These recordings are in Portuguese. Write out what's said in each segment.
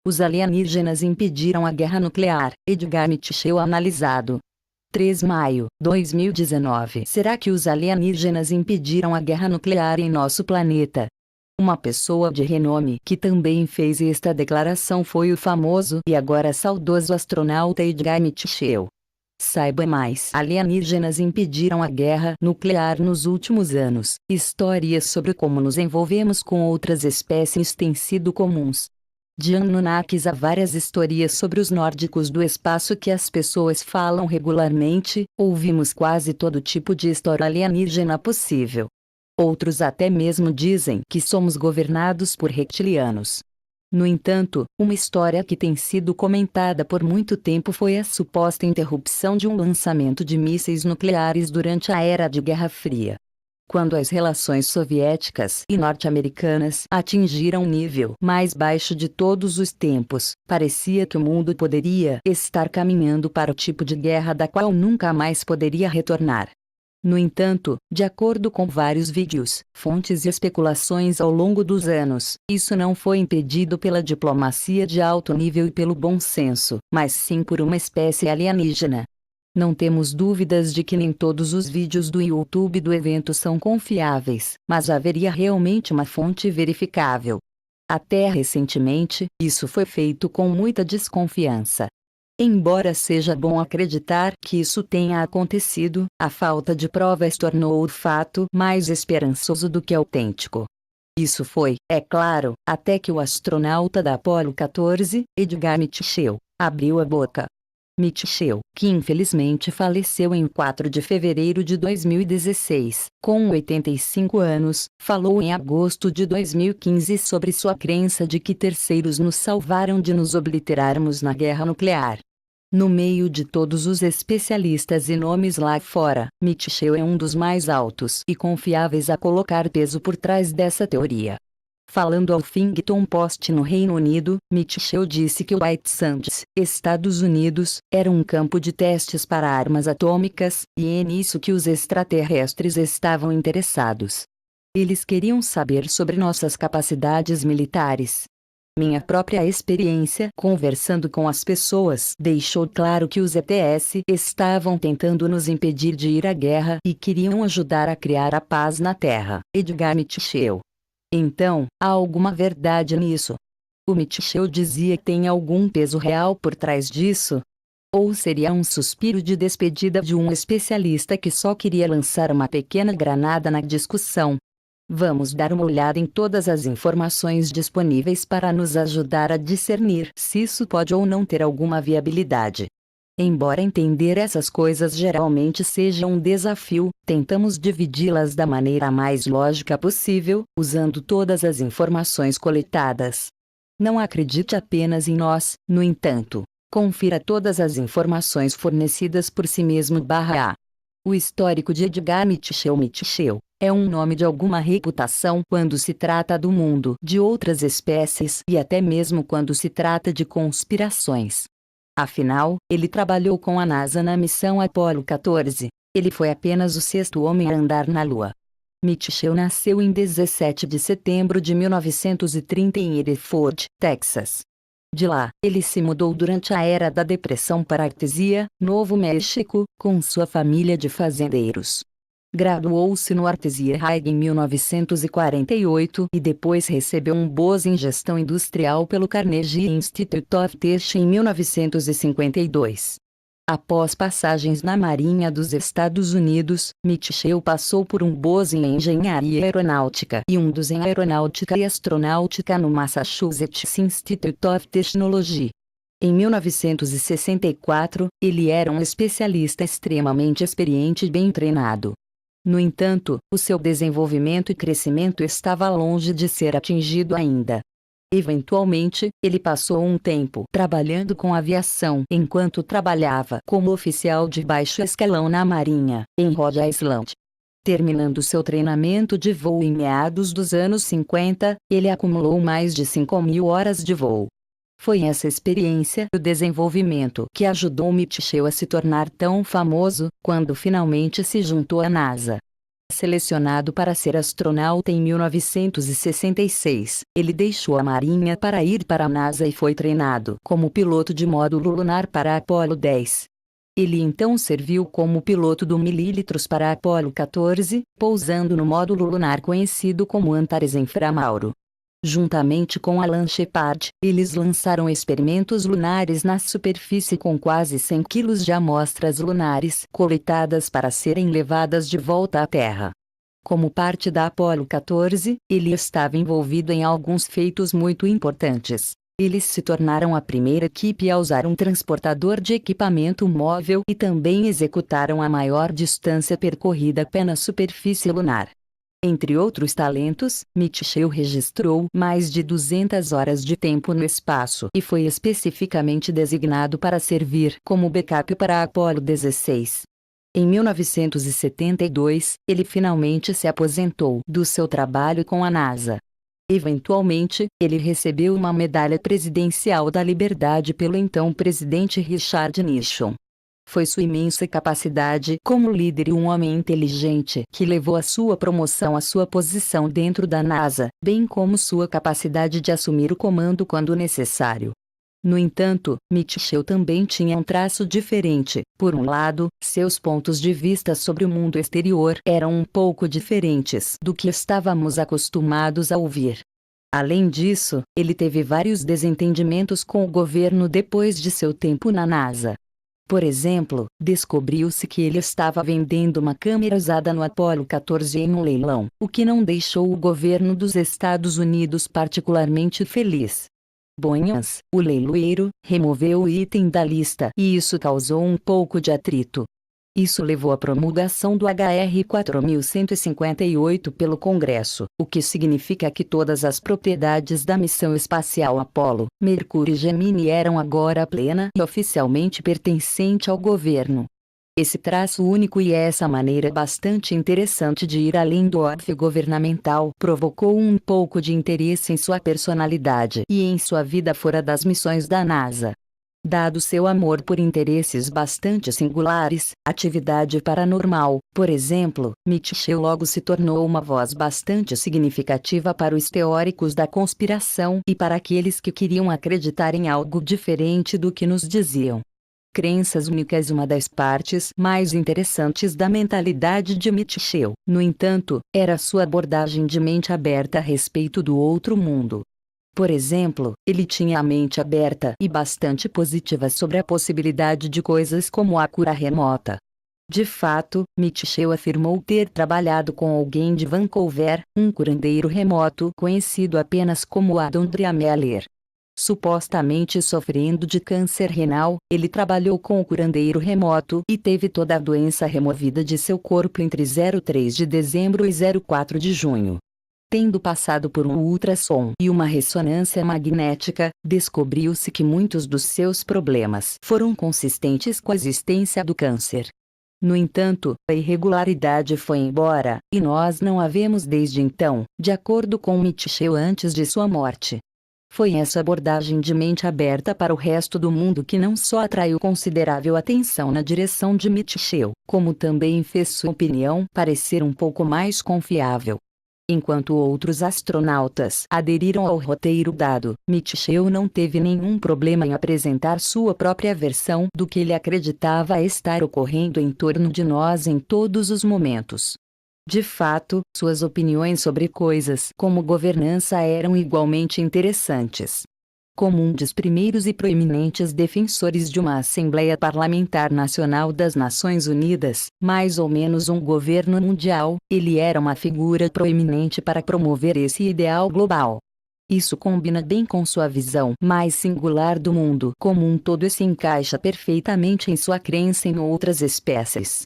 Os alienígenas impediram a guerra nuclear. Edgar Mitchell analisado. 3 de maio, 2019. Será que os alienígenas impediram a guerra nuclear em nosso planeta? Uma pessoa de renome que também fez esta declaração foi o famoso e agora saudoso astronauta Edgar Mitchell. Saiba mais. Alienígenas impediram a guerra nuclear nos últimos anos. Histórias sobre como nos envolvemos com outras espécies têm sido comuns. De Anunnakis há várias histórias sobre os nórdicos do espaço que as pessoas falam regularmente. Ouvimos quase todo tipo de história alienígena possível. Outros até mesmo dizem que somos governados por reptilianos. No entanto, uma história que tem sido comentada por muito tempo foi a suposta interrupção de um lançamento de mísseis nucleares durante a Era de Guerra Fria. Quando as relações soviéticas e norte-americanas atingiram o nível mais baixo de todos os tempos, parecia que o mundo poderia estar caminhando para o tipo de guerra da qual nunca mais poderia retornar. No entanto, de acordo com vários vídeos, fontes e especulações ao longo dos anos, isso não foi impedido pela diplomacia de alto nível e pelo bom senso, mas sim por uma espécie alienígena. Não temos dúvidas de que nem todos os vídeos do YouTube do evento são confiáveis, mas haveria realmente uma fonte verificável. Até recentemente, isso foi feito com muita desconfiança. Embora seja bom acreditar que isso tenha acontecido, a falta de provas tornou o fato mais esperançoso do que autêntico. Isso foi, é claro, até que o astronauta da Apollo 14, Edgar Mitchell, abriu a boca. Mitchell, que infelizmente faleceu em 4 de fevereiro de 2016, com 85 anos, falou em agosto de 2015 sobre sua crença de que terceiros nos salvaram de nos obliterarmos na guerra nuclear. No meio de todos os especialistas e nomes lá fora, Mitchell é um dos mais altos e confiáveis a colocar peso por trás dessa teoria. Falando ao Huffington Post no Reino Unido, Mitchell disse que o White Sands, Estados Unidos, era um campo de testes para armas atômicas, e é nisso que os extraterrestres estavam interessados. Eles queriam saber sobre nossas capacidades militares. Minha própria experiência conversando com as pessoas deixou claro que os ETS estavam tentando nos impedir de ir à guerra e queriam ajudar a criar a paz na Terra. Edgar Mitchell. Então, há alguma verdade nisso? O Mitchell dizia que tem algum peso real por trás disso? Ou seria um suspiro de despedida de um especialista que só queria lançar uma pequena granada na discussão? Vamos dar uma olhada em todas as informações disponíveis para nos ajudar a discernir se isso pode ou não ter alguma viabilidade. Embora entender essas coisas geralmente seja um desafio, tentamos dividi-las da maneira mais lógica possível, usando todas as informações coletadas. Não acredite apenas em nós, no entanto. Confira todas as informações fornecidas por si mesmo /a. O histórico de Edgar Mitchell é um nome de alguma reputação quando se trata do mundo de outras espécies e até mesmo quando se trata de conspirações. Afinal, ele trabalhou com a NASA na missão Apollo 14. Ele foi apenas o 6º homem a andar na Lua. Mitchell nasceu em 17 de setembro de 1930 em Hereford, Texas. De lá, ele se mudou durante a Era da Depressão para Artesia, Novo México, com sua família de fazendeiros. Graduou-se no Artesia High em 1948 e depois recebeu um BOS em Gestão Industrial pelo Carnegie Institute of Tech em 1952. Após passagens na Marinha dos Estados Unidos, Mitchell passou por um BOS em Engenharia Aeronáutica e um dos em Aeronáutica e Astronáutica no Massachusetts Institute of Technology. Em 1964, ele era um especialista extremamente experiente e bem treinado. No entanto, o seu desenvolvimento e crescimento estava longe de ser atingido ainda. Eventualmente, ele passou um tempo trabalhando com aviação enquanto trabalhava como oficial de baixo escalão na Marinha, em Rhode Island. Terminando seu treinamento de voo em meados dos anos 50, ele acumulou mais de 5.000 horas de voo. Foi essa experiência e o desenvolvimento que ajudou Mitchell a se tornar tão famoso, quando finalmente se juntou à NASA. Selecionado para ser astronauta em 1966, ele deixou a Marinha para ir para a NASA e foi treinado como piloto de módulo lunar para a Apollo 10. Ele então serviu como piloto do milímetros para a Apollo 14, pousando no módulo lunar conhecido como Antares Inframauro. Juntamente com Alan Shepard, eles lançaram experimentos lunares na superfície com quase 100 quilos de amostras lunares coletadas para serem levadas de volta à Terra. Como parte da Apollo 14, ele estava envolvido em alguns feitos muito importantes. Eles se tornaram a primeira equipe a usar um transportador de equipamento móvel e também executaram a maior distância percorrida a pé na superfície lunar. Entre outros talentos, Mitchell registrou mais de 200 horas de tempo no espaço e foi especificamente designado para servir como backup para a Apollo 16. Em 1972, ele finalmente se aposentou do seu trabalho com a NASA. Eventualmente, ele recebeu uma medalha presidencial da liberdade pelo então presidente Richard Nixon. Foi sua imensa capacidade como líder e um homem inteligente que levou a sua promoção à sua posição dentro da NASA, bem como sua capacidade de assumir o comando quando necessário. No entanto, Mitchell também tinha um traço diferente. Por um lado, seus pontos de vista sobre o mundo exterior eram um pouco diferentes do que estávamos acostumados a ouvir. Além disso, ele teve vários desentendimentos com o governo depois de seu tempo na NASA. Por exemplo, descobriu-se que ele estava vendendo uma câmera usada no Apollo 14 em um leilão, o que não deixou o governo dos Estados Unidos particularmente feliz. Bonhams, o leiloeiro, removeu o item da lista e isso causou um pouco de atrito. Isso levou à promulgação do HR 4158 pelo Congresso, o que significa que todas as propriedades da missão espacial Apollo, Mercúrio e Gemini eram agora plena e oficialmente pertencente ao governo. Esse traço único e essa maneira bastante interessante de ir além do óbvio governamental provocou um pouco de interesse em sua personalidade e em sua vida fora das missões da NASA. Dado seu amor por interesses bastante singulares, atividade paranormal, por exemplo, Mitchell logo se tornou uma voz bastante significativa para os teóricos da conspiração e para aqueles que queriam acreditar em algo diferente do que nos diziam. Crenças únicas. Uma das partes mais interessantes da mentalidade de Mitchell, no entanto, era sua abordagem de mente aberta a respeito do outro mundo. Por exemplo, ele tinha a mente aberta e bastante positiva sobre a possibilidade de coisas como a cura remota. De fato, Mitchell afirmou ter trabalhado com alguém de Vancouver, um curandeiro remoto conhecido apenas como Adam Driemeller. Supostamente sofrendo de câncer renal, ele trabalhou com o curandeiro remoto e teve toda a doença removida de seu corpo entre 03 de dezembro e 04 de junho. Tendo passado por um ultrassom e uma ressonância magnética, descobriu-se que muitos dos seus problemas foram consistentes com a existência do câncer. No entanto, a irregularidade foi embora, e nós não a vemos desde então, de acordo com Mitchell antes de sua morte. Foi essa abordagem de mente aberta para o resto do mundo que não só atraiu considerável atenção na direção de Mitchell, como também fez sua opinião parecer um pouco mais confiável. Enquanto outros astronautas aderiram ao roteiro dado, Mitchell não teve nenhum problema em apresentar sua própria versão do que ele acreditava estar ocorrendo em torno de nós em todos os momentos. De fato, suas opiniões sobre coisas como governança eram igualmente interessantes. Como um dos primeiros e proeminentes defensores de uma Assembleia Parlamentar Nacional das Nações Unidas, mais ou menos um governo mundial, ele era uma figura proeminente para promover esse ideal global. Isso combina bem com sua visão mais singular do mundo como um todo e se encaixa perfeitamente em sua crença em outras espécies.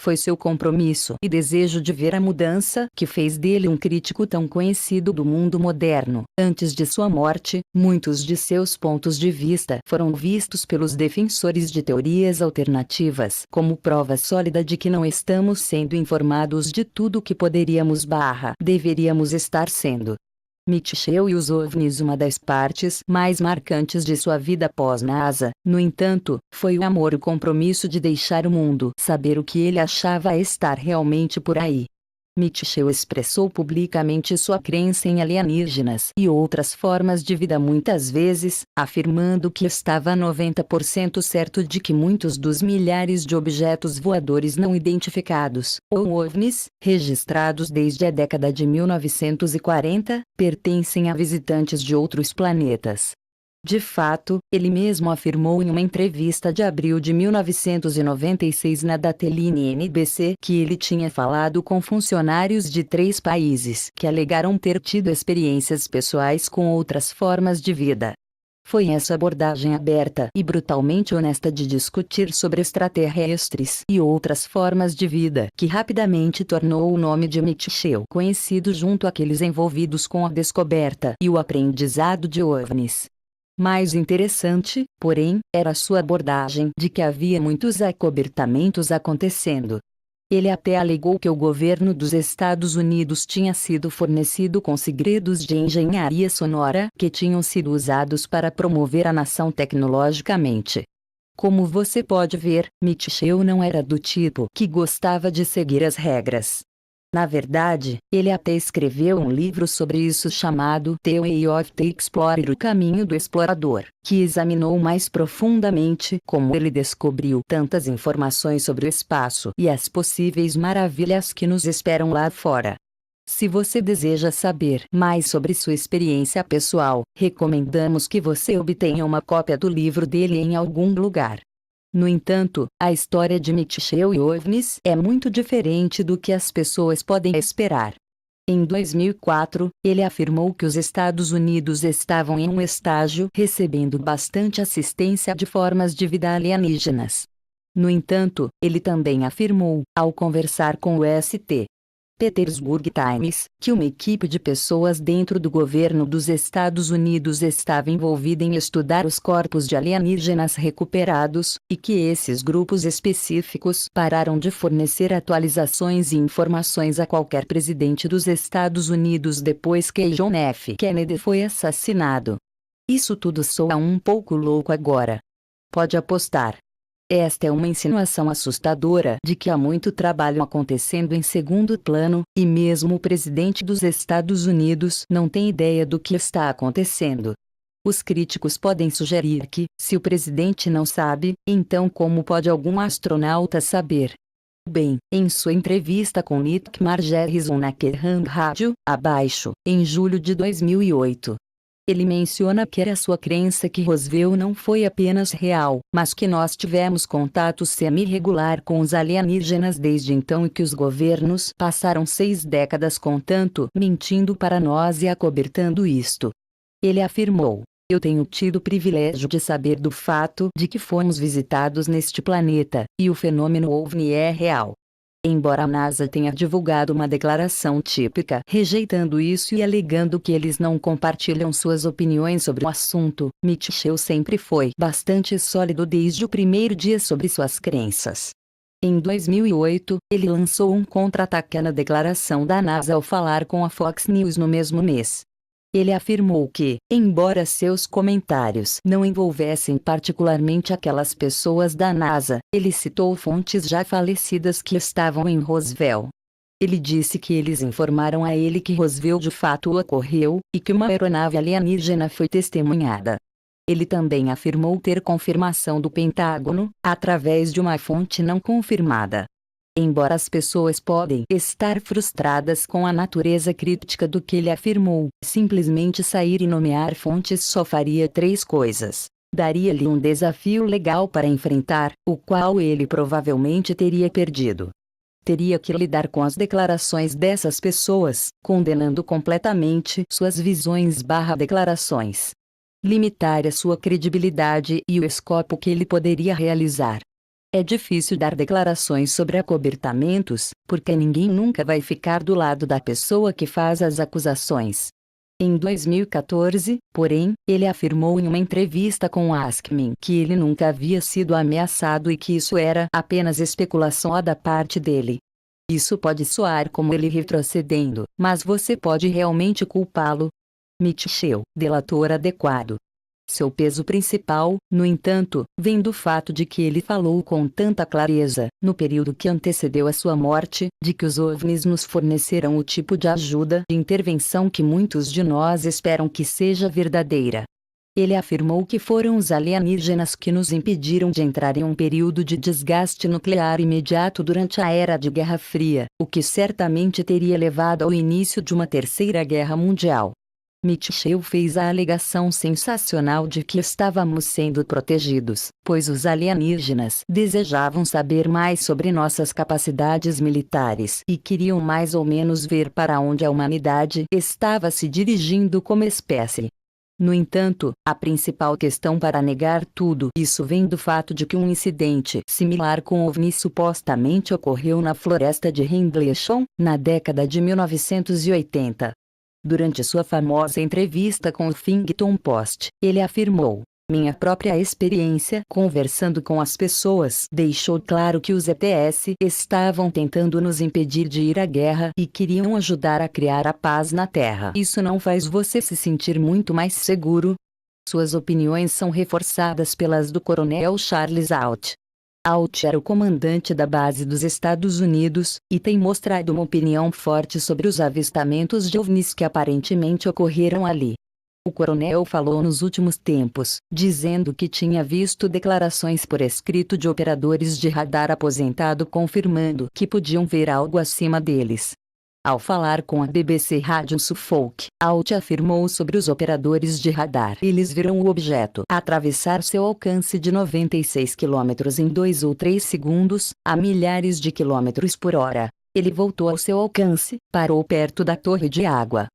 Foi seu compromisso e desejo de ver a mudança que fez dele um crítico tão conhecido do mundo moderno. Antes de sua morte, muitos de seus pontos de vista foram vistos pelos defensores de teorias alternativas como prova sólida de que não estamos sendo informados de tudo o que deveríamos estar sendo. Mitchell e os OVNIs. Uma das partes mais marcantes de sua vida pós-NASA, no entanto, foi o amor e o compromisso de deixar o mundo saber o que ele achava estar realmente por aí. Mitchell expressou publicamente sua crença em alienígenas e outras formas de vida muitas vezes, afirmando que estava 90% certo de que muitos dos milhares de objetos voadores não identificados, ou OVNIs, registrados desde a década de 1940, pertencem a visitantes de outros planetas. De fato, ele mesmo afirmou em uma entrevista de abril de 1996 na Dateline NBC que ele tinha falado com funcionários de 3 países que alegaram ter tido experiências pessoais com outras formas de vida. Foi essa abordagem aberta e brutalmente honesta de discutir sobre extraterrestres e outras formas de vida que rapidamente tornou o nome de Mitchell conhecido junto àqueles envolvidos com a descoberta e o aprendizado de OVNIs. Mais interessante, porém, era sua abordagem de que havia muitos acobertamentos acontecendo. Ele até alegou que o governo dos Estados Unidos tinha sido fornecido com segredos de engenharia sonora que tinham sido usados para promover a nação tecnologicamente. Como você pode ver, Mitchell não era do tipo que gostava de seguir as regras. Na verdade, ele até escreveu um livro sobre isso chamado The Way of the Explorer, o caminho do explorador, que examinou mais profundamente como ele descobriu tantas informações sobre o espaço e as possíveis maravilhas que nos esperam lá fora. Se você deseja saber mais sobre sua experiência pessoal, recomendamos que você obtenha uma cópia do livro dele em algum lugar. No entanto, a história de Mitchell e OVNIs é muito diferente do que as pessoas podem esperar. Em 2004, ele afirmou que os Estados Unidos estavam em um estágio recebendo bastante assistência de formas de vida alienígenas. No entanto, ele também afirmou, ao conversar com o St. Petersburg Times, que uma equipe de pessoas dentro do governo dos Estados Unidos estava envolvida em estudar os corpos de alienígenas recuperados, e que esses grupos específicos pararam de fornecer atualizações e informações a qualquer presidente dos Estados Unidos depois que John F. Kennedy foi assassinado. Isso tudo soa um pouco louco agora. Pode apostar. Esta é uma insinuação assustadora de que há muito trabalho acontecendo em segundo plano, e mesmo o presidente dos Estados Unidos não tem ideia do que está acontecendo. Os críticos podem sugerir que, se o presidente não sabe, então como pode algum astronauta saber? Bem, em sua entrevista com Nick Margerrison na Kerrang Radio, abaixo, em julho de 2008. Ele menciona que era sua crença que Roswell não foi apenas real, mas que nós tivemos contato semi-regular com os alienígenas desde então e que os governos passaram 6 décadas contando, mentindo para nós e acobertando isto. Ele afirmou: eu tenho tido o privilégio de saber do fato de que fomos visitados neste planeta, e o fenômeno OVNI é real. Embora a NASA tenha divulgado uma declaração típica rejeitando isso e alegando que eles não compartilham suas opiniões sobre o assunto, Mitchell sempre foi bastante sólido desde o primeiro dia sobre suas crenças. Em 2008, ele lançou um contra-ataque na declaração da NASA ao falar com a Fox News no mesmo mês. Ele afirmou que, embora seus comentários não envolvessem particularmente aquelas pessoas da NASA, ele citou fontes já falecidas que estavam em Roswell. Ele disse que eles informaram a ele que Roswell de fato ocorreu, e que uma aeronave alienígena foi testemunhada. Ele também afirmou ter confirmação do Pentágono, através de uma fonte não confirmada. Embora as pessoas podem estar frustradas com a natureza críptica do que ele afirmou, simplesmente sair e nomear fontes só faria 3 coisas. Daria-lhe um desafio legal para enfrentar, o qual ele provavelmente teria perdido. Teria que lidar com as declarações dessas pessoas, condenando completamente suas visões/declarações. Limitar a sua credibilidade e o escopo que ele poderia realizar. É difícil dar declarações sobre acobertamentos, porque ninguém nunca vai ficar do lado da pessoa que faz as acusações. Em 2014, porém, ele afirmou em uma entrevista com Ask Me que ele nunca havia sido ameaçado e que isso era apenas especulação da parte dele. Isso pode soar como ele retrocedendo, mas você pode realmente culpá-lo? Mitchell, delator adequado. Seu peso principal, no entanto, vem do fato de que ele falou com tanta clareza, no período que antecedeu a sua morte, de que os OVNIs nos forneceram o tipo de ajuda e intervenção que muitos de nós esperam que seja verdadeira. Ele afirmou que foram os alienígenas que nos impediram de entrar em um período de desgaste nuclear imediato durante a Era de Guerra Fria, o que certamente teria levado ao início de uma terceira guerra mundial. Mitchell fez a alegação sensacional de que estávamos sendo protegidos, pois os alienígenas desejavam saber mais sobre nossas capacidades militares e queriam mais ou menos ver para onde a humanidade estava se dirigindo como espécie. No entanto, a principal questão para negar tudo isso vem do fato de que um incidente similar com OVNI supostamente ocorreu na floresta de Rendlesham, na década de 1980. Durante sua famosa entrevista com o Huffington Post, ele afirmou: "Minha própria experiência conversando com as pessoas deixou claro que os ETS estavam tentando nos impedir de ir à guerra e queriam ajudar a criar a paz na Terra. Isso não faz você se sentir muito mais seguro?" Suas opiniões são reforçadas pelas do coronel Charles Alt. Alt era o comandante da base dos Estados Unidos, e tem mostrado uma opinião forte sobre os avistamentos de OVNIs que aparentemente ocorreram ali. O coronel falou nos últimos tempos, dizendo que tinha visto declarações por escrito de operadores de radar aposentado confirmando que podiam ver algo acima deles. Ao falar com a BBC Rádio Suffolk, Alt afirmou sobre os operadores de radar: "Eles viram o objeto atravessar seu alcance de 96 km em 2 ou 3 segundos, a milhares de quilômetros por hora. Ele voltou ao seu alcance, parou perto da torre de água.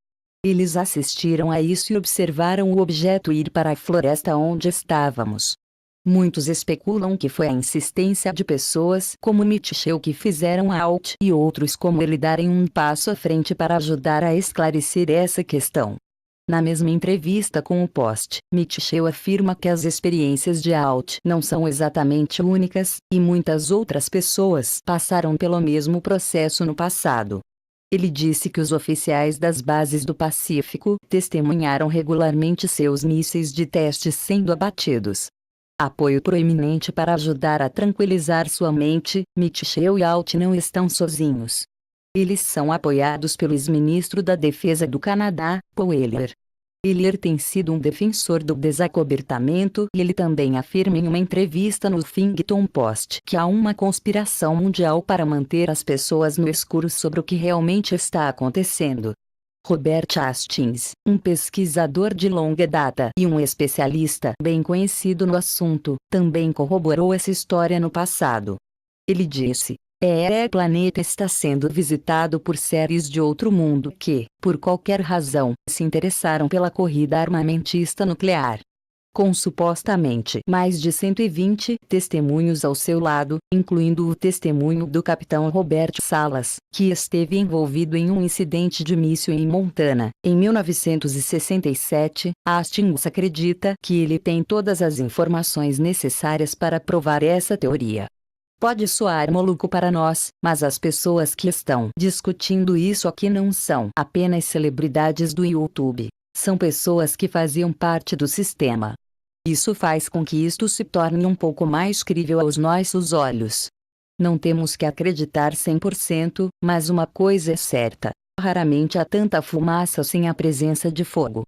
Eles assistiram a isso e observaram o objeto ir para a floresta onde estávamos." Muitos especulam que foi a insistência de pessoas como Mitchell que fizeram a Alt e outros como ele darem um passo à frente para ajudar a esclarecer essa questão. Na mesma entrevista com o Post, Mitchell afirma que as experiências de Alt não são exatamente únicas, e muitas outras pessoas passaram pelo mesmo processo no passado. Ele disse que os oficiais das bases do Pacífico testemunharam regularmente seus mísseis de teste sendo abatidos. Apoio proeminente para ajudar a tranquilizar sua mente, Mitchell e Alt não estão sozinhos. Eles são apoiados pelo ex-ministro da Defesa do Canadá, Paul Hellyer. Hellyer tem sido um defensor do desacobertamento e ele também afirma em uma entrevista no Huffington Post que há uma conspiração mundial para manter as pessoas no escuro sobre o que realmente está acontecendo. Robert Hastings, um pesquisador de longa data e um especialista bem conhecido no assunto, também corroborou essa história no passado. Ele disse: "O planeta está sendo visitado por seres de outro mundo que, por qualquer razão, se interessaram pela corrida armamentista nuclear." Com supostamente mais de 120 testemunhos ao seu lado, incluindo o testemunho do capitão Robert Salas, que esteve envolvido em um incidente de míssil em Montana, em 1967, Hastings acredita que ele tem todas as informações necessárias para provar essa teoria. Pode soar maluco para nós, mas as pessoas que estão discutindo isso aqui não são apenas celebridades do YouTube. São pessoas que faziam parte do sistema. Isso faz com que isto se torne um pouco mais crível aos nossos olhos. Não temos que acreditar 100%, mas uma coisa é certa: raramente há tanta fumaça sem a presença de fogo.